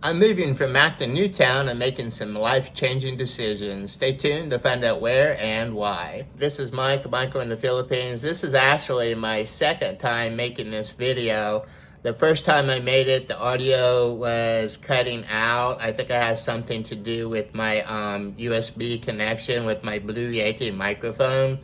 I'm moving from Mac to Newtown and making some life-changing decisions. Stay tuned to find out where and why. This is Michael in the Philippines. This is actually my second time making this video. The first time I made it, the audio was cutting out. I think it has something to do with my USB connection with my Blue Yeti microphone.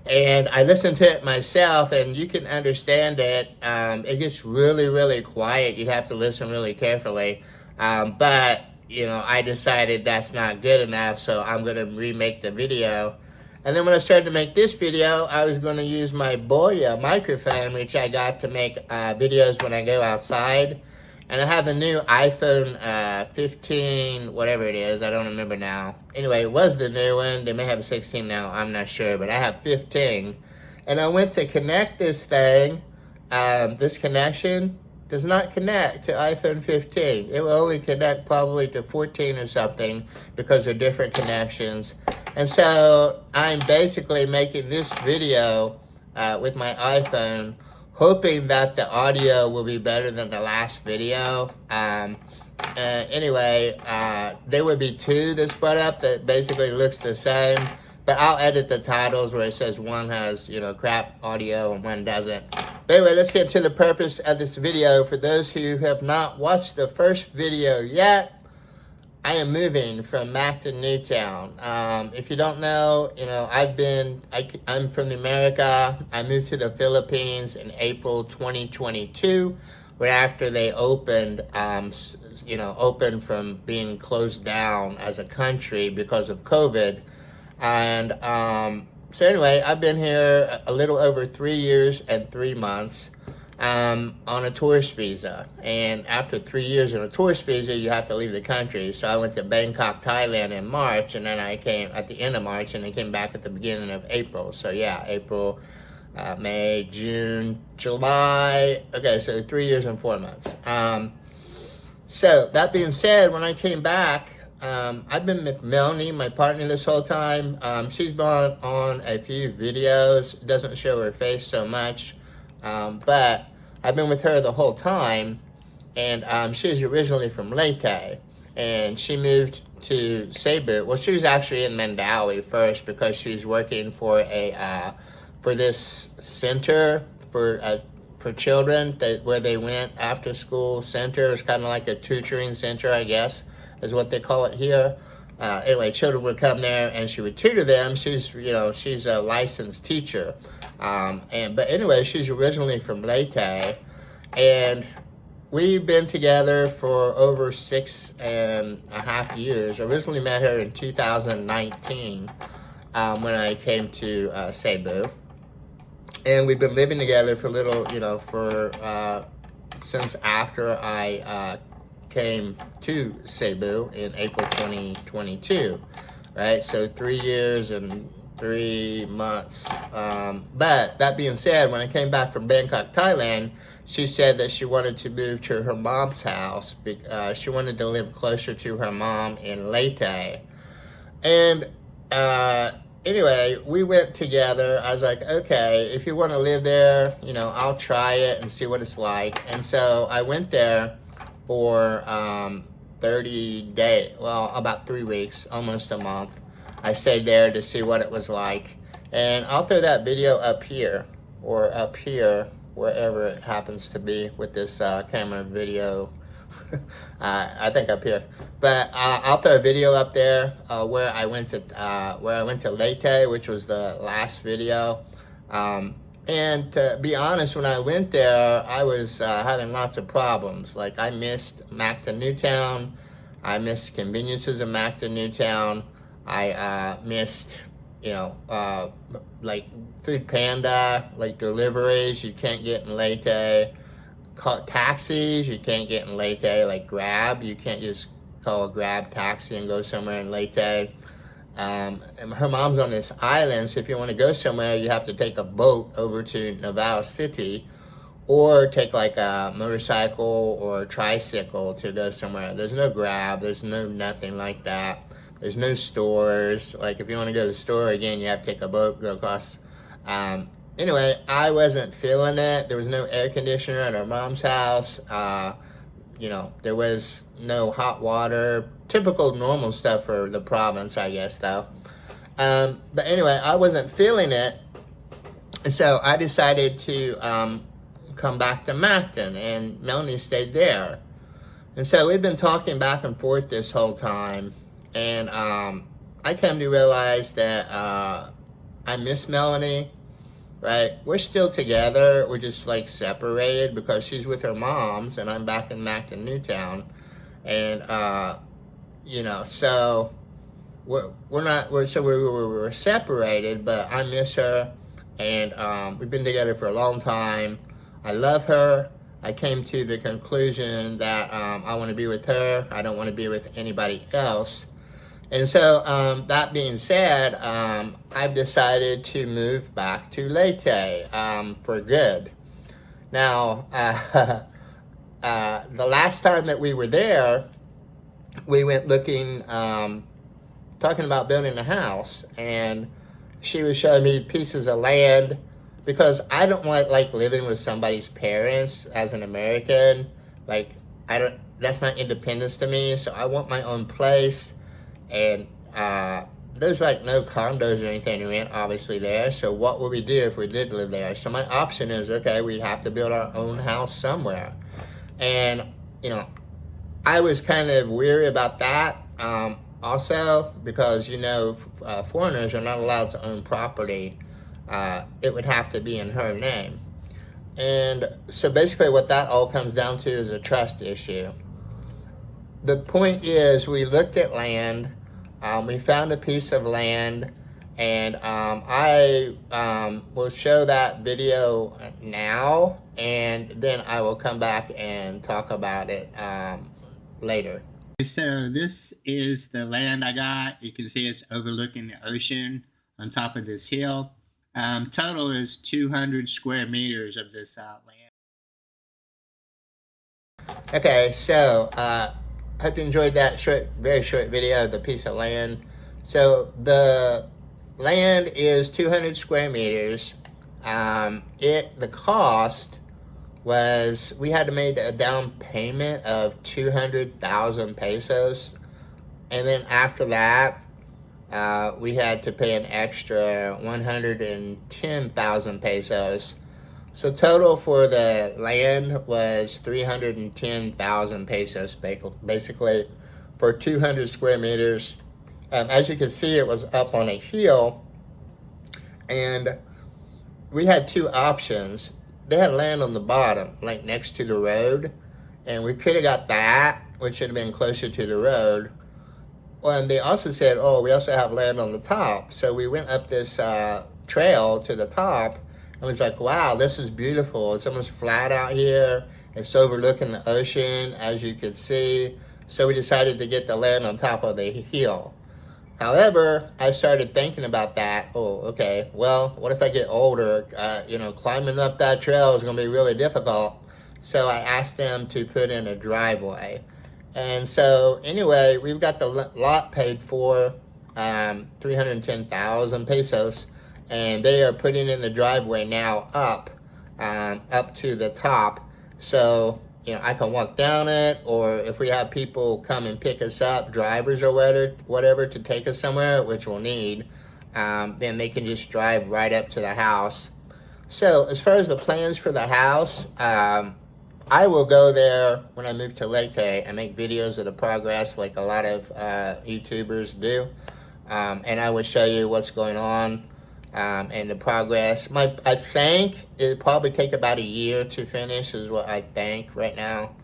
And I listened to it myself, and you can understand it. It gets really, really quiet. You'd have to listen really carefully. But, you know, I decided that's not good enough, so I'm going to remake the video. And then when I started to make this video, I was going to use my Boya microphone, which I got to make videos when I go outside. And I have the new iPhone 15, whatever it is, I don't remember now. Anyway, it was the new one. They may have a 16 now, I'm not sure, but I have 15. And I went to connect this thing. This connection does not connect to iPhone 15. It will only connect probably to 14 or something because they're different connections. And so I'm basically making this video with my iPhone, hoping that the audio will be better than the last video. Anyway, there would be two that's brought up that basically looks the same, but I'll edit the titles where it says one has, you know, crap audio and one doesn't. But anyway, let's get to the purpose of this video. For those who have not watched the first video yet, I am moving from Mac to Newtown. If you don't know, you know, I'm from America. I moved to the Philippines in April 2022, right after they opened, you know, opened from being closed down as a country because of COVID. And so anyway, I've been here a little over 3 years and 3 months. On a tourist visa, and after 3 years on a tourist visa, you have to leave the country. So I went to Bangkok, Thailand in March, and then I came at the end of March, and I came back at the beginning of April. So yeah, April, May, June, July. Okay, so 3 years and 4 months. So that being said, when I came back, I've been with Melanie, my partner, this whole time. She's been on a few videos. Doesn't show her face so much. But I've been with her the whole time, and she was originally from Leyte, and she moved to Cebu. Well, she was actually in Mandawi first because she was working for a for this center for children where they went after school center. It's kind of like a tutoring center, I guess, is what they call it here. Anyway, children would come there and she would tutor them. She's a licensed teacher. But anyway, she's originally from Leyte, and we've been together for over 6.5 years. I originally met her in 2019 when I came to Cebu, and we've been living together for a little, you know, since after I came to Cebu in April 2022, right? So 3 years and 3 months. But that being said, when I came back from Bangkok, Thailand, she said that she wanted to move to her mom's house. She wanted to live closer to her mom in Leyte. And anyway, we went together. I was like, okay, if you want to live there, you know, I'll try it and see what it's like. And so I went there for 30 days, well, about 3 weeks, almost a month. I stayed there to see what it was like. And I'll throw that video up here, or up here, wherever it happens to be with this camera video. I think up here. But I'll throw a video up there where I went to Leyte, which was the last video. And to be honest, when I went there, I was having lots of problems. Like, I missed Mac to Newtown. I missed conveniences of Mac to Newtown. I missed, you know, like Food Panda, like deliveries you can't get in Leyte. Taxis you can't get in Leyte, like Grab. You can't just call a Grab taxi and go somewhere in Leyte. And her mom's on this island, so if you want to go somewhere, you have to take a boat over to Davao City, or take like a motorcycle or a tricycle to go somewhere. There's no Grab, there's no nothing like that. There's no stores. Like, if you want to go to the store, again, you have to take a boat, go across. Anyway, I wasn't feeling it. There was no air conditioner at our mom's house. you know, there was no hot water, typical normal stuff for the province, I guess, though. But anyway, I wasn't feeling it, and so I decided to come back to Macton, and Melanie stayed there. And so we've been talking back and forth this whole time, and I came to realize that I miss Melanie, right? We're still together, we're just like separated because she's with her mom's and I'm back in Macton, Newtown. And, you know, so we're separated, but I miss her, and we've been together for a long time. I love her. I came to the conclusion that I want to be with her. I don't want to be with anybody else. And so that being said, I've decided to move back to Leyte for good. Now, the last time that we were there, we went looking, talking about building a house, and she was showing me pieces of land, because I don't want like living with somebody's parents as an American. Like, that's not independence to me, so I want my own place. And there's like no condos or anything to rent obviously there, so what would we do if we did live there? So my option is, okay, we have to build our own house somewhere. And you know, I was kind of weary about that, also because, you know, foreigners are not allowed to own property. It would have to be in her name. And so basically what that all comes down to is a trust issue. The point is, we looked at land, we found a piece of land, and I will show that video now, and then I will come back and talk about it later. So this is the land I got. You can see it's overlooking the ocean on top of this hill. Total is 200 square meters of this land. Okay, so hope you enjoyed that very short video of the piece of land. So the land is 200 square meters. The cost was, we had to make a down payment of 200,000 pesos, and then after that we had to pay an extra 110,000 pesos. So total for the land was 310,000 pesos, basically, for 200 square meters. As you can see, it was up on a hill, and we had two options. They had land on the bottom, like next to the road, and we could have got that, which should have been closer to the road. Well, and they also said, oh, we also have land on the top. So we went up this trail to the top, and was like, wow, this is beautiful. It's almost flat out here. It's overlooking the ocean, as you can see. So we decided to get the land on top of the hill. However, I started thinking about that. Oh, okay, well, what if I get older? You know, climbing up that trail is gonna be really difficult. So I asked them to put in a driveway. And so anyway, we've got the lot paid for, 310,000 pesos, and they are putting in the driveway now up to the top. So, you know, I can walk down it, or if we have people come and pick us up, drivers or whatever, to take us somewhere, which we'll need, then they can just drive right up to the house. So as far as the plans for the house, I will go there when I move to Leyte and make videos of the progress like a lot of YouTubers do. And I will show you what's going on and the progress. I think it'll probably take about a year to finish, is what I think right now.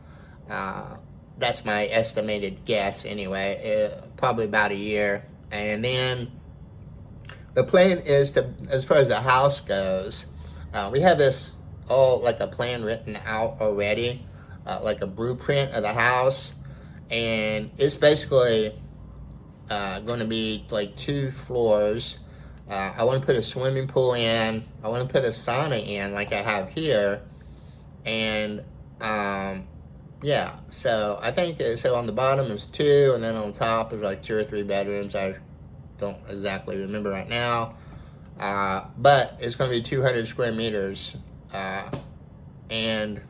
That's my estimated guess anyway, probably about a year. And then the plan is to, as far as the house goes, we have this all like a plan written out already, like a blueprint of the house, and it's basically going to be like 2 floors. I want to put a swimming pool in. I want to put a sauna in like I have here, and yeah. So I think so. On the bottom is 2, and then on top is like 2 or 3 bedrooms. I don't exactly remember right now, but it's going to be 200 square meters. And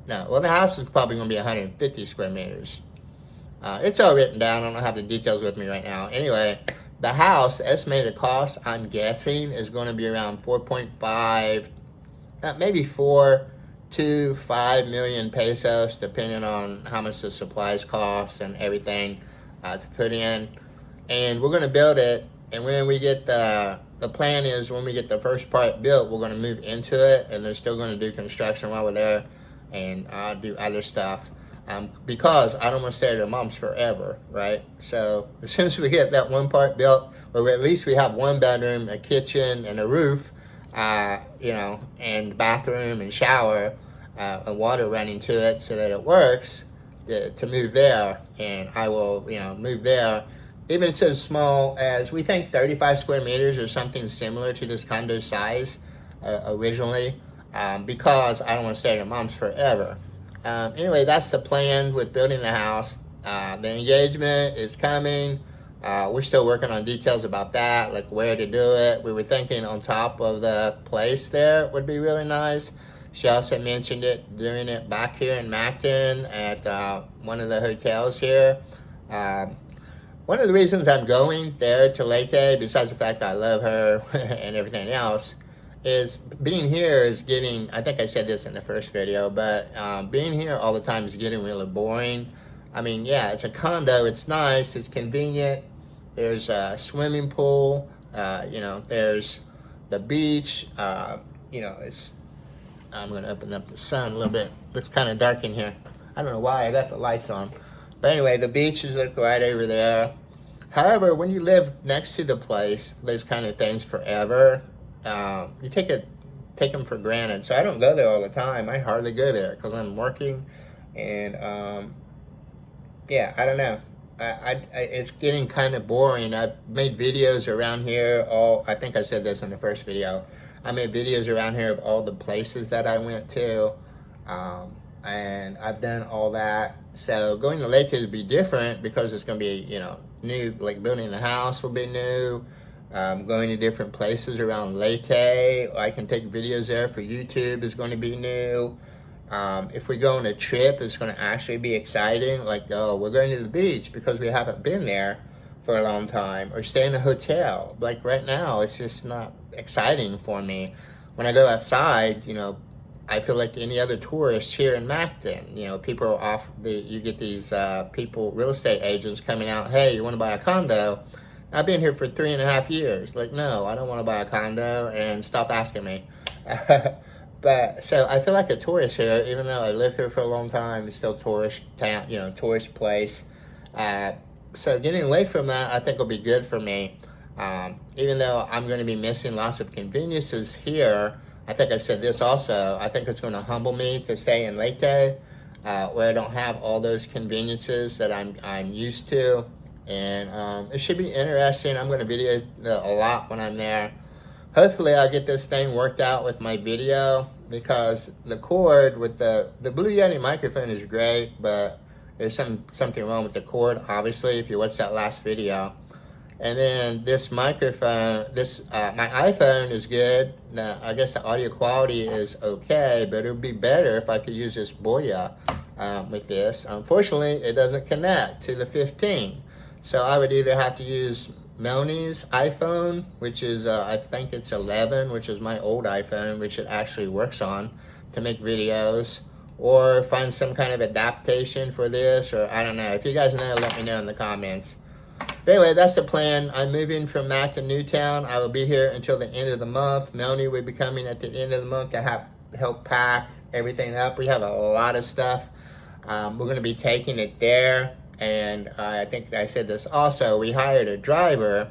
No, well, the house is probably going to be 150 square meters. It's all written down. I don't have the details with me right now. Anyway, the house estimated cost, I'm guessing, is going to be around 4.5, maybe 4 to 5 million pesos, depending on how much the supplies cost and everything to put in. And we're going to build it. And when we get the plan is when we get the first part built, we're going to move into it, and they're still going to do construction while we're there and do other stuff. Because I don't want to stay at their mom's forever, right? So as soon as we get that one part built, or at least we have one bedroom, a kitchen, and a roof, and bathroom and shower, and water running to it so that it works, to move there. And I will, move there. Even it's as small as, we think 35 square meters or something similar to this condo size originally, because I don't want to stay at their mom's forever. Anyway, that's the plan with building the house. The engagement is coming. We're still working on details about that, like where to do it. We were thinking on top of the place there would be really nice. She also mentioned doing it back here in Mactan at one of the hotels here. One of the reasons I'm going there to Leyte, besides the fact I love her and everything else, is being here is getting, I think I said this in the first video, but being here all the time is getting really boring. I mean, yeah, it's a condo, it's nice, it's convenient, there's a swimming pool, there's the beach, it's, I'm going to open up the sun a little bit, looks kind of dark in here. I don't know why, I got the lights on. But anyway, the beaches look right over there. However, when you live next to the place, those kind of things forever, you take them for granted. So I don't go there all the time. I hardly go there because I'm working, and I don't know. It's getting kind of boring. I've made videos around here. I think I said this in the first video. I made videos around here of all the places that I went to, and I've done all that. So going to Leyte would be different because it's going to be, new. Like building the house will be new. Going to different places around Leyte. I can take videos there for YouTube is going to be new. If we go on a trip, it's going to actually be exciting. Like, oh, we're going to the beach because we haven't been there for a long time. Or stay in a hotel. Like right now, it's just not exciting for me. When I go outside, I feel like any other tourist here in Mactan. People are you get these real estate agents coming out, hey, you want to buy a condo? I've been here for 3.5 years. Like, no, I don't want to buy a condo, and stop asking me. But, so I feel like a tourist here, even though I live here for a long time, it's still tourist town, tourist place. So getting away from that, I think will be good for me. Even though I'm going to be missing lots of conveniences here, I think I said this also, I think it's going to humble me to stay in Leyte, where I don't have all those conveniences that I'm used to. And it should be interesting. I'm going to video a lot when I'm there. Hopefully I'll get this thing worked out with my video, because the cord with the Blue Yeti microphone is great, but there's something wrong with the cord, obviously, if you watch that last video. And then this microphone, my iPhone is good. Now, I guess the audio quality is okay, but it would be better if I could use this Boya with this. Unfortunately, it doesn't connect to the 15. So I would either have to use Melnie's iPhone, which is, I think it's 11, which is my old iPhone, which it actually works on to make videos, or find some kind of adaptation for this, or I don't know. If you guys know, let me know in the comments. But anyway, that's the plan. I'm moving from Mac to Newtown. I will be here until the end of the month. Melanie will be coming at the end of the month to help pack everything up. We have a lot of stuff. We're going to be taking it there. And I think I said this also, we hired a driver.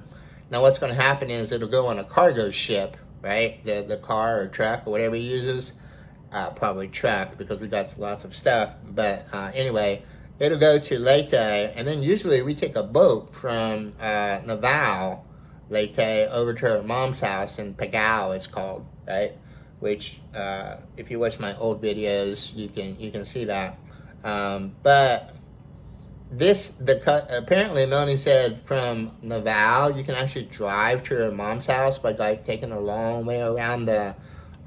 Now what's going to happen is it'll go on a cargo ship, right? The car or truck or whatever he uses. Probably truck, because we got lots of stuff. But anyway, it'll go to Leyte, and then usually we take a boat from Naval, Leyte, over to her mom's house in Pagao, it's called, right? Which, if you watch my old videos, you can see that. But apparently Melanie said from Naval, you can actually drive to her mom's house by like taking a long way around the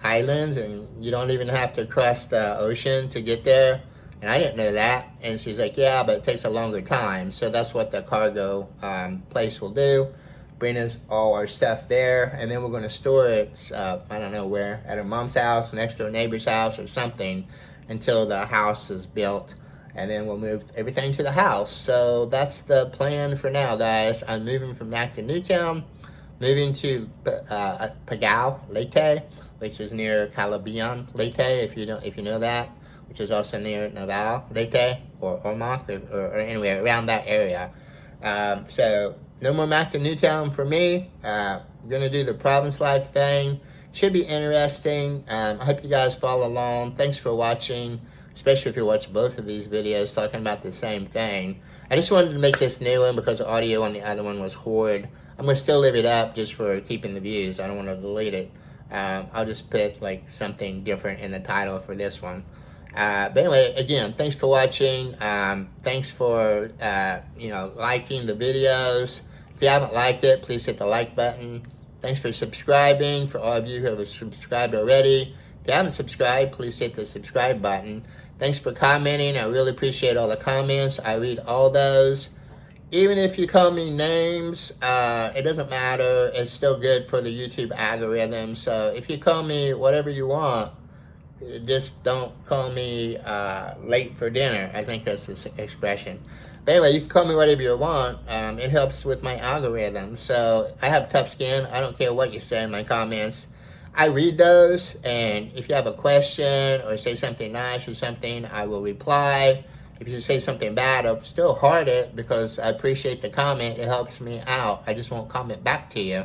islands, and you don't even have to cross the ocean to get there. And I didn't know that. And she's like, yeah, but it takes a longer time. So that's what the cargo place will do. Bring us all our stuff there, and then we're going to store it, I don't know where, at her mom's house, next to a neighbor's house or something, until the house is built. And then we'll move everything to the house. So that's the plan for now, guys. I'm moving from Acton, Newtown, moving to Pagao, Leyte, which is near Calabian, Leyte, if you know that, which is also near Naval, Leyte, or Ormoc, or anywhere around that area. So no more Acton, Newtown for me. I'm gonna do the province life thing. Should be interesting. I hope you guys follow along. Thanks for watching, especially if you watch both of these videos talking about the same thing. I just wanted to make this new one because the audio on the other one was horrid. I'm gonna still leave it up just for keeping the views. I don't want to delete it. I'll just put like something different in the title for this one. But anyway, again, thanks for watching. Thanks for liking the videos. If you haven't liked it, please hit the like button. Thanks for subscribing. For all of you who have subscribed already, if you haven't subscribed, please hit the subscribe button. Thanks for commenting. I really appreciate all the comments. I read all those. Even if you call me names, it doesn't matter. It's still good for the YouTube algorithm. So if you call me whatever you want, just don't call me late for dinner. I think that's the expression. But anyway, you can call me whatever you want. It helps with my algorithm. So I have tough skin. I don't care what you say in my comments. I read those, and if you have a question or say something nice or something, I will reply. If you say something bad, I'll still heart it because I appreciate the comment. It helps me out. I just won't comment back to you.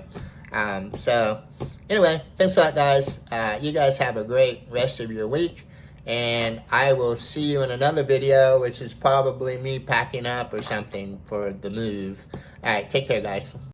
So anyway, thanks a lot, guys. You guys have a great rest of your week, and I will see you in another video, which is probably me packing up or something for the move. All right, take care, guys.